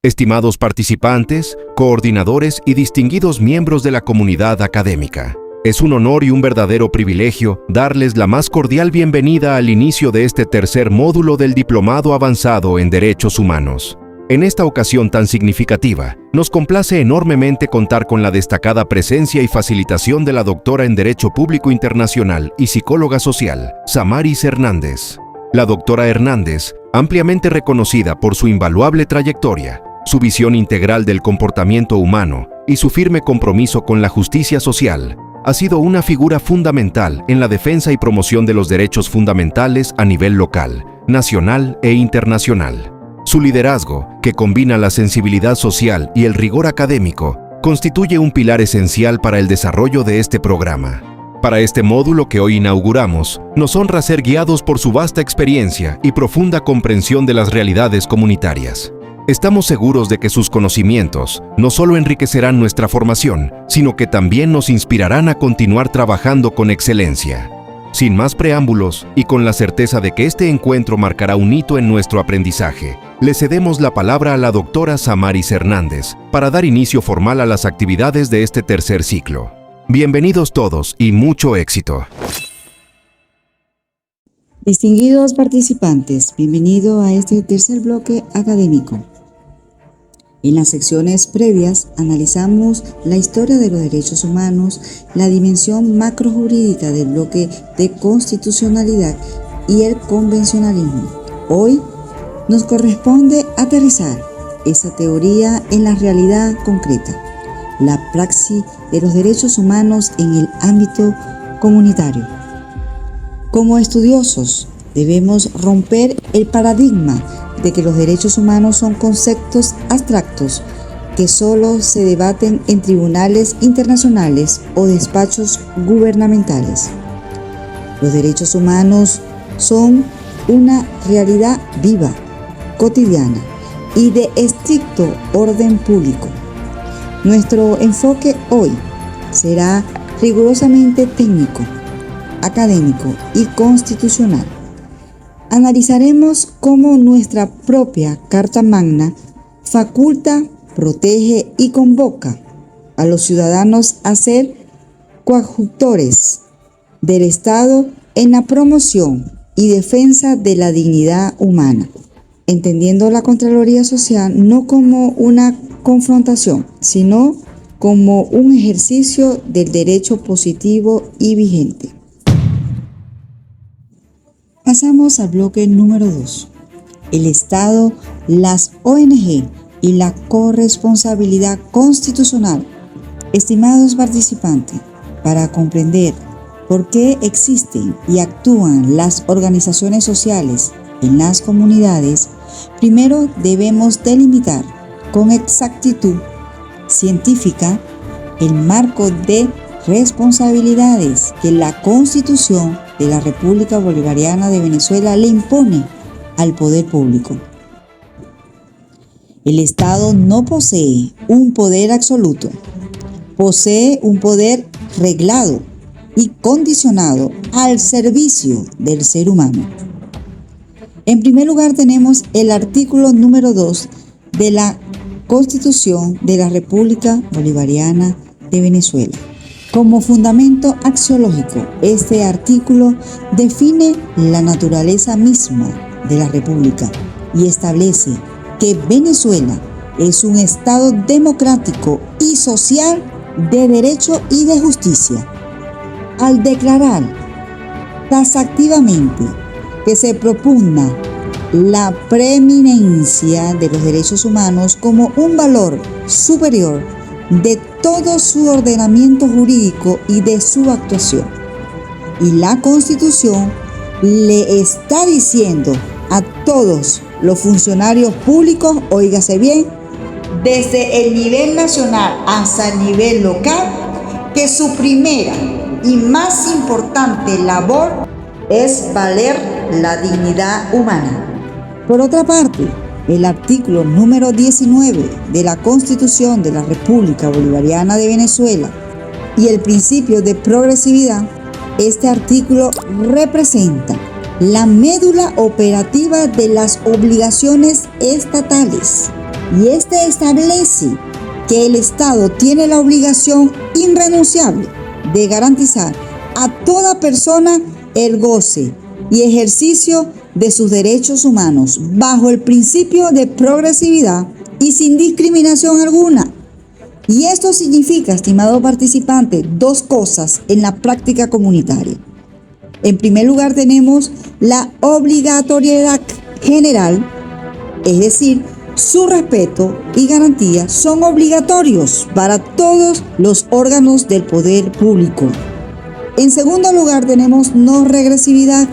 Estimados participantes, coordinadores y distinguidos miembros de la comunidad académica, es un honor y un verdadero privilegio darles la más cordial bienvenida al inicio de este tercer módulo del Diplomado Avanzado en Derechos Humanos. En esta ocasión tan significativa, nos complace enormemente contar con la destacada presencia y facilitación de la doctora en Derecho Público Internacional y psicóloga social, Samaris Hernández. La doctora Hernández, ampliamente reconocida por su invaluable trayectoria, su visión integral del comportamiento humano y su firme compromiso con la justicia social, ha sido una figura fundamental en la defensa y promoción de los derechos fundamentales a nivel local, nacional e internacional. Su liderazgo, que combina la sensibilidad social y el rigor académico, constituye un pilar esencial para el desarrollo de este programa. Para este módulo que hoy inauguramos, nos honra ser guiados por su vasta experiencia y profunda comprensión de las realidades comunitarias. Estamos seguros de que sus conocimientos no solo enriquecerán nuestra formación, sino que también nos inspirarán a continuar trabajando con excelencia. Sin más preámbulos y con la certeza de que este encuentro marcará un hito en nuestro aprendizaje, le cedemos la palabra a la doctora Samaris Hernández para dar inicio formal a las actividades de este tercer ciclo. Bienvenidos todos y mucho éxito. Distinguidos participantes, bienvenido a este tercer bloque académico. En las secciones previas analizamos la historia de los derechos humanos, la dimensión macrojurídica del bloque de constitucionalidad y el convencionalismo. Hoy nos corresponde aterrizar esa teoría en la realidad concreta, la praxis de los derechos humanos en el ámbito comunitario. Como estudiosos, debemos romper el paradigma de que los derechos humanos son conceptos abstractos que solo se debaten en tribunales internacionales o despachos gubernamentales. Los derechos humanos son una realidad viva, cotidiana y de estricto orden público. Nuestro enfoque hoy será rigurosamente técnico, académico y constitucional. Analizaremos cómo nuestra propia Carta Magna faculta, protege y convoca a los ciudadanos a ser coadjutores del Estado en la promoción y defensa de la dignidad humana, entendiendo la Contraloría Social no como una confrontación, sino como un ejercicio del derecho positivo y vigente. Pasamos al bloque número 2. El Estado, las ONG y la corresponsabilidad constitucional. Estimados participantes, para comprender por qué existen y actúan las organizaciones sociales en las comunidades, primero debemos delimitar con exactitud científica el marco de responsabilidades que la Constitución de la República Bolivariana de Venezuela le impone al poder público. El Estado no posee un poder absoluto, posee un poder reglado y condicionado al servicio del ser humano. En primer lugar tenemos el artículo número 2 de la Constitución de la República Bolivariana de Venezuela. Como fundamento axiológico, este artículo define la naturaleza misma de la República y establece que Venezuela es un Estado democrático y social de derecho y de justicia. Al declarar taxativamente que se propugna la preeminencia de los derechos humanos como un valor superior de todo su ordenamiento jurídico y de su actuación. Y la Constitución le está diciendo a todos los funcionarios públicos, óigase bien, desde el nivel nacional hasta el nivel local, que su primera y más importante labor es valer la dignidad humana. Por otra parte, el artículo número 19 de la Constitución de la República Bolivariana de Venezuela y el principio de progresividad, este artículo representa la médula operativa de las obligaciones estatales y este establece que el Estado tiene la obligación irrenunciable de garantizar a toda persona el goce y ejercicio de sus derechos humanos bajo el principio de progresividad y sin discriminación alguna. Y esto significa, estimado participante, dos cosas en la práctica comunitaria. En primer lugar, tenemos la obligatoriedad general, es decir, su respeto y garantía son obligatorios para todos los órganos del poder público. En segundo lugar, tenemos no regresividad.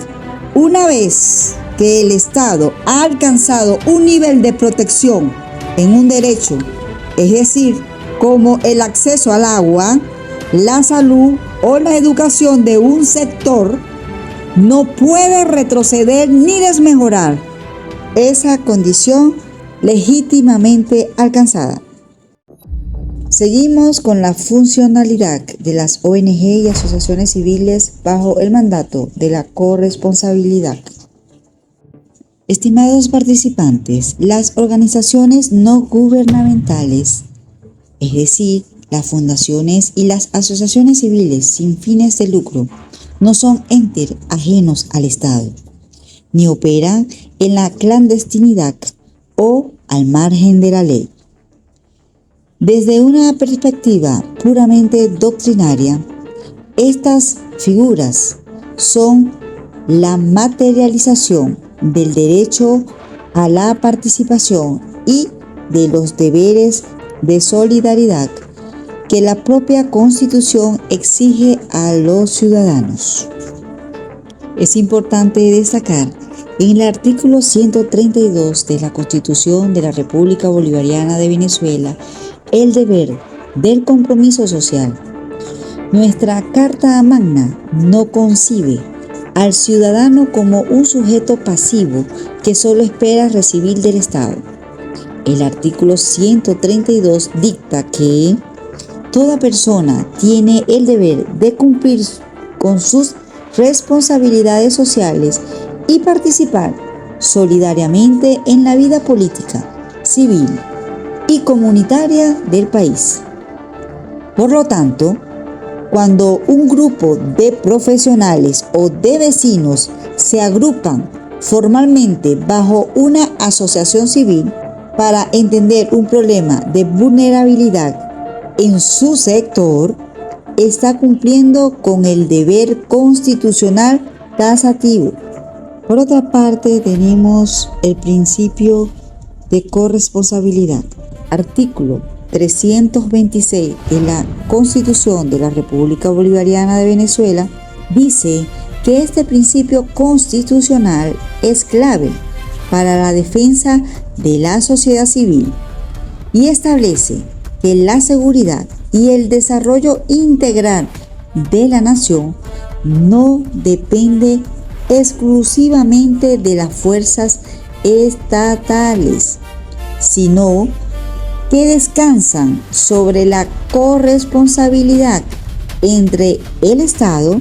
Una vez que el Estado ha alcanzado un nivel de protección en un derecho, es decir, como el acceso al agua, la salud o la educación de un sector, no puede retroceder ni desmejorar esa condición legítimamente alcanzada. Seguimos con la funcionalidad de las ONG y asociaciones civiles bajo el mandato de la corresponsabilidad. Estimados participantes, las organizaciones no gubernamentales, es decir, las fundaciones y las asociaciones civiles sin fines de lucro, no son entes ajenos al Estado, ni operan en la clandestinidad o al margen de la ley. Desde una perspectiva puramente doctrinaria, estas figuras son la materialización del derecho a la participación y de los deberes de solidaridad que la propia Constitución exige a los ciudadanos. Es importante destacar en el artículo 132 de la Constitución de la República Bolivariana de Venezuela el deber del compromiso social. Nuestra Carta Magna no concibe al ciudadano como un sujeto pasivo que solo espera recibir del Estado. El artículo 132 dicta que toda persona tiene el deber de cumplir con sus responsabilidades sociales y participar solidariamente en la vida política, civil y comunitaria del país. Por lo tanto, cuando un grupo de profesionales o de vecinos se agrupan formalmente bajo una asociación civil para entender un problema de vulnerabilidad en su sector, está cumpliendo con el deber constitucional taxativo. Por otra parte, tenemos el principio de corresponsabilidad. Artículo 326 de la Constitución de la República Bolivariana de Venezuela dice que este principio constitucional es clave para la defensa de la sociedad civil y establece que la seguridad y el desarrollo integral de la nación no depende exclusivamente de las fuerzas estatales, sino que descansan sobre la corresponsabilidad entre el Estado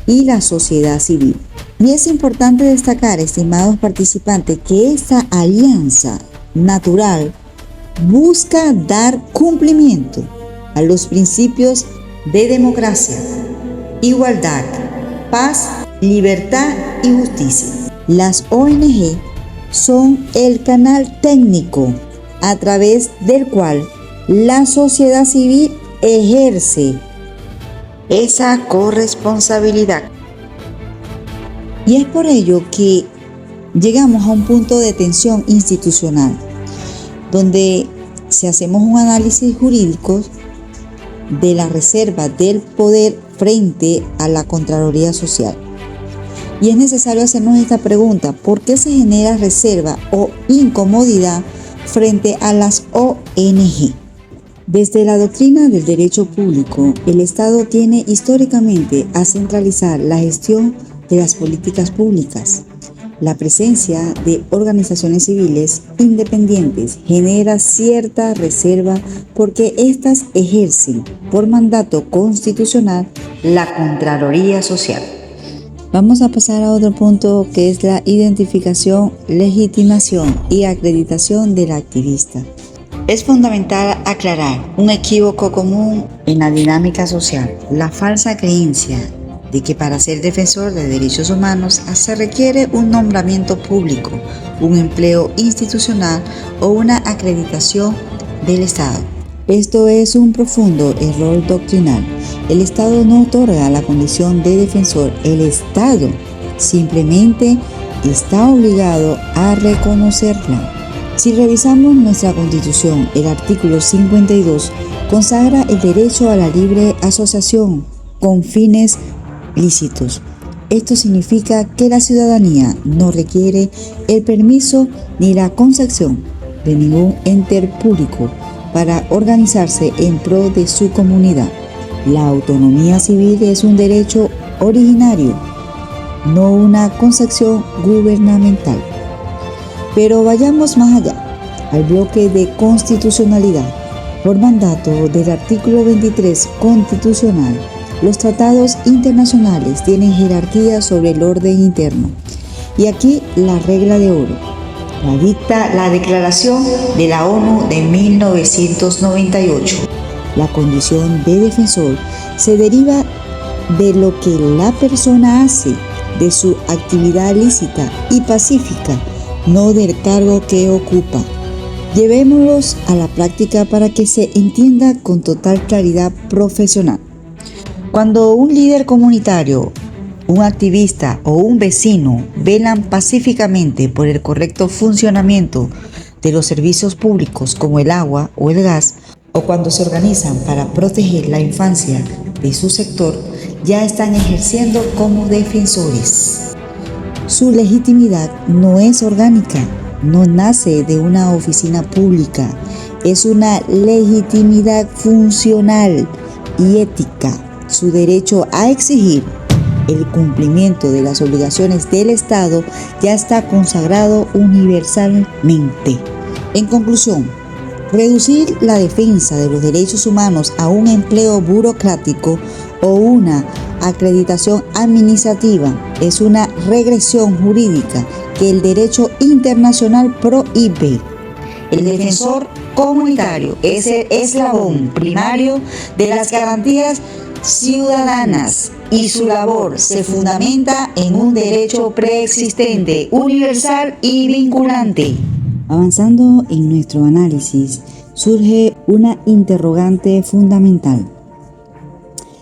y la sociedad civil. Y es importante destacar, estimados participantes, que esta alianza natural busca dar cumplimiento a los principios de democracia, igualdad, paz, libertad y justicia. Las ONG son el canal técnico a través del cual la sociedad civil ejerce esa corresponsabilidad. Y es por ello que llegamos a un punto de tensión institucional, donde si hacemos un análisis jurídico de la reserva del poder frente a la Contraloría Social. Y es necesario hacernos esta pregunta: ¿por qué se genera reserva o incomodidad frente a las ONG? Desde la doctrina del derecho público, el Estado tiene históricamente a centralizar la gestión de las políticas públicas. La presencia de organizaciones civiles independientes genera cierta reserva porque éstas ejercen por mandato constitucional la Contraloría Social. Vamos a pasar a otro punto, que es la identificación, legitimación y acreditación del activista. Es fundamental aclarar un equívoco común en la dinámica social: la falsa creencia de que para ser defensor de derechos humanos se requiere un nombramiento público, un empleo institucional o una acreditación del Estado. Esto es un profundo error doctrinal. El Estado no otorga la condición de defensor. El Estado simplemente está obligado a reconocerla. Si revisamos nuestra Constitución, el artículo 52 consagra el derecho a la libre asociación con fines lícitos. Esto significa que la ciudadanía no requiere el permiso ni la concesión de ningún ente público para organizarse en pro de su comunidad. La autonomía civil es un derecho originario, no una concesión gubernamental. Pero vayamos más allá, al bloque de constitucionalidad. Por mandato del artículo 23 constitucional, los tratados internacionales tienen jerarquía sobre el orden interno. Y aquí la regla de oro la dicta la Declaración de la ONU de 1998. La condición de defensor se deriva de lo que la persona hace, de su actividad lícita y pacífica, no del cargo que ocupa. Llevémoslos a la práctica para que se entienda con total claridad profesional. Cuando un líder comunitario, un activista o un vecino velan pacíficamente por el correcto funcionamiento de los servicios públicos como el agua o el gas, o cuando se organizan para proteger la infancia de su sector, ya están ejerciendo como defensores. Su legitimidad no es orgánica, no nace de una oficina pública, es una legitimidad funcional y ética. Su derecho a exigir el cumplimiento de las obligaciones del Estado ya está consagrado universalmente. En conclusión, reducir la defensa de los derechos humanos a un empleo burocrático o una acreditación administrativa es una regresión jurídica que el derecho internacional prohíbe. El defensor comunitario es el eslabón primario de las garantías ciudadanas y su labor se fundamenta en un derecho preexistente, universal y vinculante. Avanzando en nuestro análisis, surge una interrogante fundamental.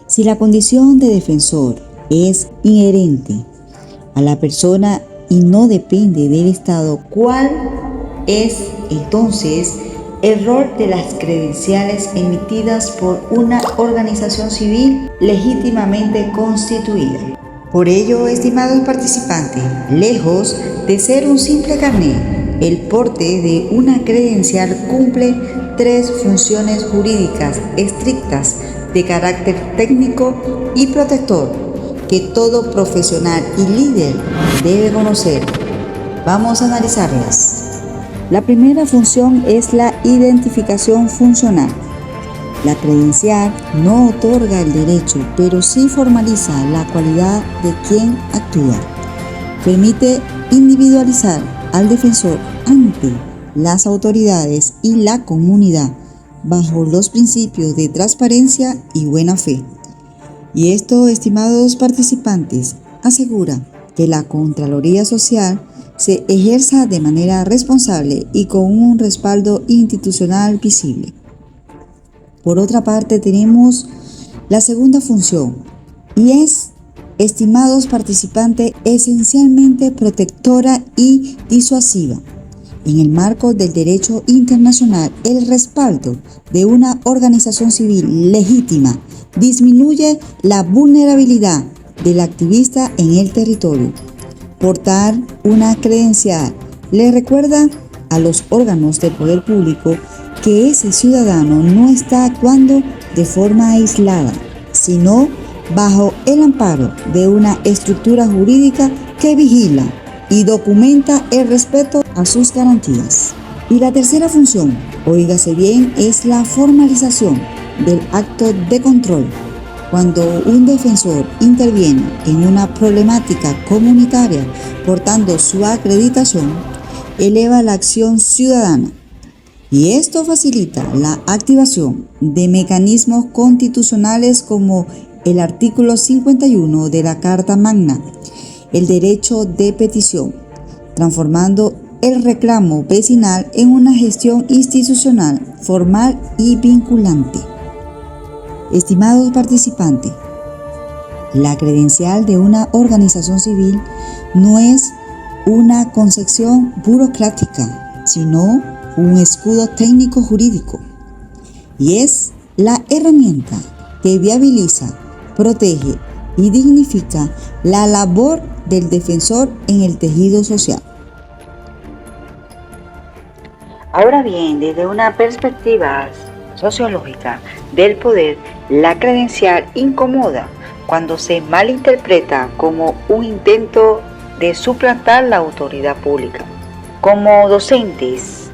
Si la condición de defensor es inherente a la persona y no depende del Estado, ¿cuál es entonces el rol de las credenciales emitidas por una organización civil legítimamente constituida? Por ello, estimados participantes, lejos de ser un simple carnet, el porte de una credencial cumple tres funciones jurídicas estrictas de carácter técnico y protector que todo profesional y líder debe conocer. Vamos a analizarlas. La primera función es la identificación funcional. La credencial no otorga el derecho, pero sí formaliza la cualidad de quien actúa. Permite individualizar al defensor ante las autoridades y la comunidad bajo los principios de transparencia y buena fe. Y esto, estimados participantes, asegura que la Contraloría Social se ejerza de manera responsable y con un respaldo institucional visible. Por otra parte, tenemos la segunda función y es, estimados participantes, esencialmente protectora y disuasiva. En el marco del derecho internacional, el respaldo de una organización civil legítima disminuye la vulnerabilidad del activista en el territorio. Portar una credencial le recuerda a los órganos del poder público que ese ciudadano no está actuando de forma aislada, sino bajo el amparo de una estructura jurídica que vigila y documenta el respeto a sus garantías. Y la tercera función, óigase bien, es la formalización del acto de control. Cuando un defensor interviene en una problemática comunitaria portando su acreditación, eleva la acción ciudadana y esto facilita la activación de mecanismos constitucionales como el artículo 51 de la Carta Magna, el derecho de petición, transformando el reclamo vecinal en una gestión institucional formal y vinculante. Estimados participantes, la credencial de una organización civil no es una concepción burocrática, sino un escudo técnico jurídico, y es la herramienta que viabiliza, protege y dignifica la labor del defensor en el tejido social. Ahora bien, desde una perspectiva sociológica del poder, la credencial incomoda cuando se malinterpreta como un intento de suplantar la autoridad pública. Como docentes,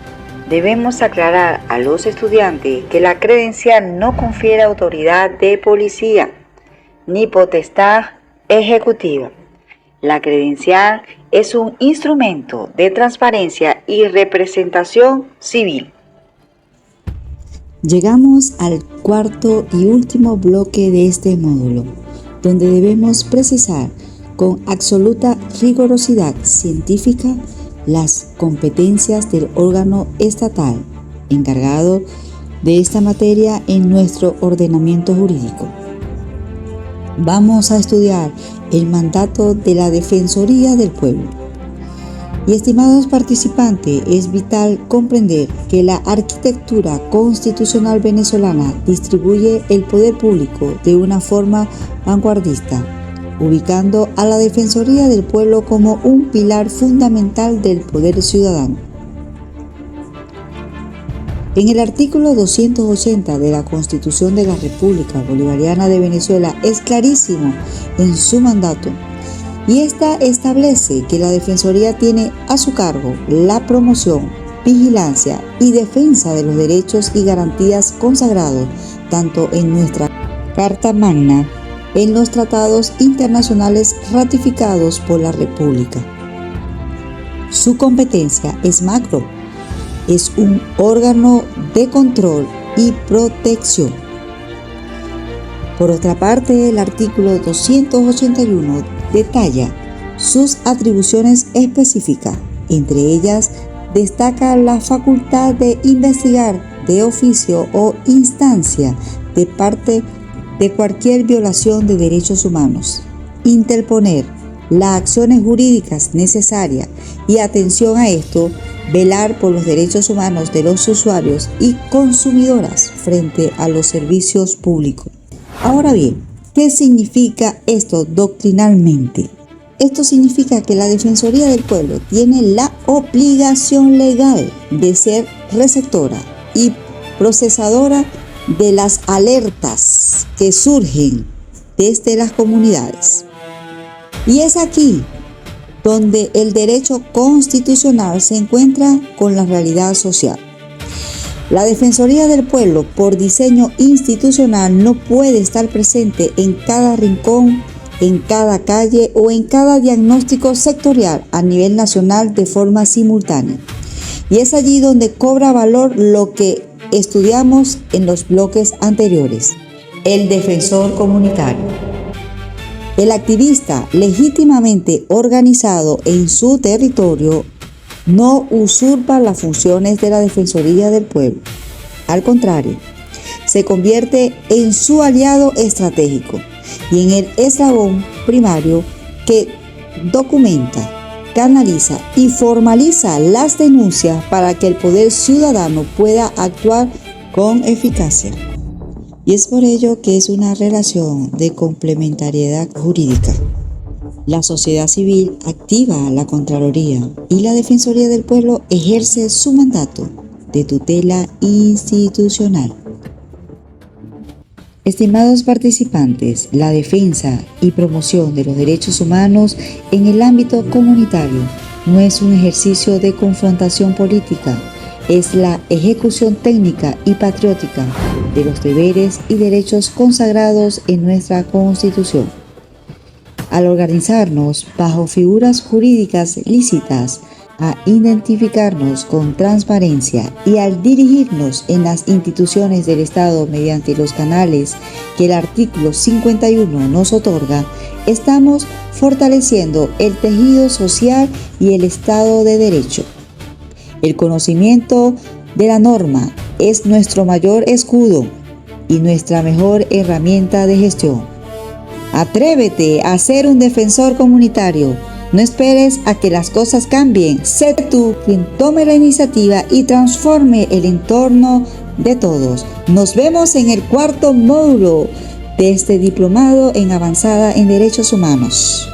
debemos aclarar a los estudiantes que la credencial no confiere autoridad de policía ni potestad ejecutiva. La credencial es un instrumento de transparencia y representación civil. Llegamos al cuarto y último bloque de este módulo, donde debemos precisar con absoluta rigurosidad científica las competencias del órgano estatal encargado de esta materia en nuestro ordenamiento jurídico. Vamos a estudiar el mandato de la Defensoría del Pueblo. Y estimados participantes, es vital comprender que la arquitectura constitucional venezolana distribuye el poder público de una forma vanguardista, ubicando a la Defensoría del Pueblo como un pilar fundamental del poder ciudadano. En el artículo 280 de la Constitución de la República Bolivariana de Venezuela es clarísimo en su mandato, y esta establece que la Defensoría tiene a su cargo la promoción, vigilancia y defensa de los derechos y garantías consagrados tanto en nuestra Carta Magna, en los tratados internacionales ratificados por la República. Su competencia es macro, es un órgano de control y protección. Por otra parte, el artículo 281 detalla sus atribuciones específicas. Entre ellas, destaca la facultad de investigar de oficio o instancia de parte de cualquier violación de derechos humanos, interponer las acciones jurídicas necesarias y, atención a esto, velar por los derechos humanos de los usuarios y consumidoras frente a los servicios públicos. Ahora bien, ¿qué significa esto doctrinalmente? Esto significa que la Defensoría del Pueblo tiene la obligación legal de ser receptora y procesadora de las alertas que surgen desde las comunidades. Y es aquí donde el derecho constitucional se encuentra con la realidad social. La Defensoría del Pueblo, por diseño institucional, no puede estar presente en cada rincón, en cada calle o en cada diagnóstico sectorial a nivel nacional de forma simultánea. Y es allí donde cobra valor lo que estudiamos en los bloques anteriores: el defensor comunitario. El activista legítimamente organizado en su territorio no usurpa las funciones de la Defensoría del Pueblo. Al contrario, se convierte en su aliado estratégico y en el eslabón primario que documenta, canaliza y formaliza las denuncias para que el poder ciudadano pueda actuar con eficacia. Y es por ello que es una relación de complementariedad jurídica. La sociedad civil activa la Contraloría y la Defensoría del Pueblo ejerce su mandato de tutela institucional. Estimados participantes, la defensa y promoción de los derechos humanos en el ámbito comunitario no es un ejercicio de confrontación política, es la ejecución técnica y patriótica de los deberes y derechos consagrados en nuestra Constitución. Al organizarnos bajo figuras jurídicas lícitas, a identificarnos con transparencia y al dirigirnos en las instituciones del Estado mediante los canales que el artículo 51 nos otorga, estamos fortaleciendo el tejido social y el Estado de Derecho. El conocimiento de la norma es nuestro mayor escudo y nuestra mejor herramienta de gestión. Atrévete a ser un defensor comunitario. No esperes a que las cosas cambien. Sé tú quien tome la iniciativa y transforme el entorno de todos. Nos vemos en el cuarto módulo de este diplomado en avanzada en derechos humanos.